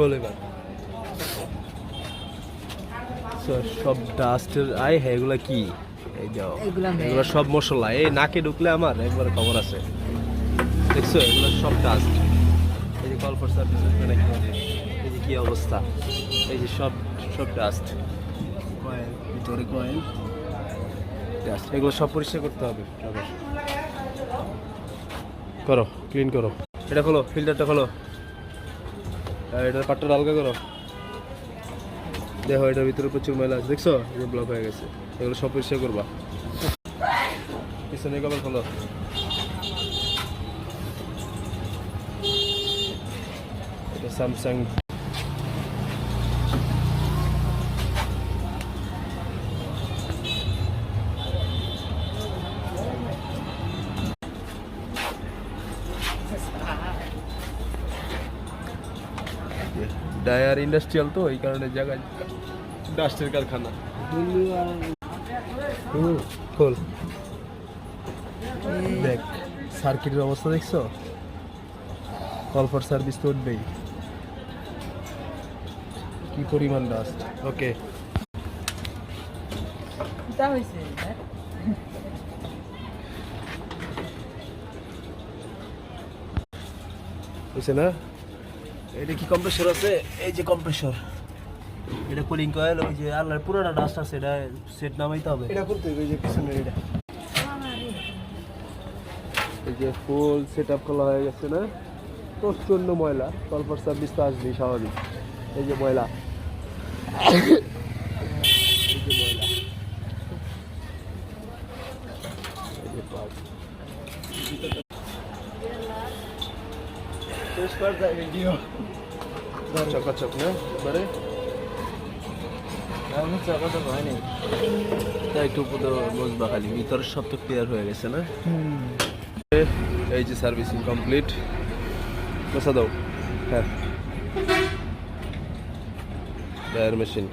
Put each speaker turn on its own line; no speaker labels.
খোল এবার। সব ডাস্টের আয় হ্যাঁ, এগুলা কি? এই যাও, এগুলো সব মশলা। এই নাকে ঢুকলে আমার একবার খবর আছে, দেখছো? এগুলো সব ডাস্ট। এই যে কল ফর সার্ভিস, এই যে কি অবস্থা, এই যে সব সব ডাস্ট। কয়েল, ভিতরে কয়েল, ডাস্ট। এগুলো সব পরিষ্কার করতে হবে। করো, ক্লিন করো। এটা খোলো, ফিল্টারটা খোলো, এটার পাটটা হালকা করো। দেখো এটার ভিতরে প্রচুর ময়লা আছে, দেখছো? যে ব্লক হয়ে গেছে, এগুলো সব পরিষ্কার করবা। পিছনে কভার খোলো। এটা স্যামসাং। ডায়ার ইন্ডাস্ট্রিয়াল, তো এই কারণে জায়গায় ডাস্টের কারখানা। খোল, দেখ সার্কিটের অবস্থা দেখছো? কল ফর সার্ভিস তো উঠবেই, কি পরিমাণ ডাস্ট। ওকে, বুঝছে না? এটা কি কম্প্রেসর আছে? এই যে কম্প্রেসর, এটা কুলিং কয়েল। ওই যে আল্লাহর পুরোটা ডাস্ট আছে, এটা সেট নামাইতে হবে। এটা করতে হবে, ওই যে পিছনের এটা, এই যে ফুল সেট আপ করা হয়ে গেছে না? প্রচন্ড ময়লা। কল ফর সার্ভিস তো আসবেই স্বাভাবিক। এই যে ময়লা, এই যে ময়লা, এই যে পার্ট। চকাচক না এবারে, চকাচক হয়নি তাই একটু উপরে বসবা খালি, ভিতরের সব তো ক্লিয়ার হয়ে গেছে না? এই যে সার্ভিসিং কমপ্লিট, বসা দাও। হ্যাঁ, ড্রায়ার মেশিন।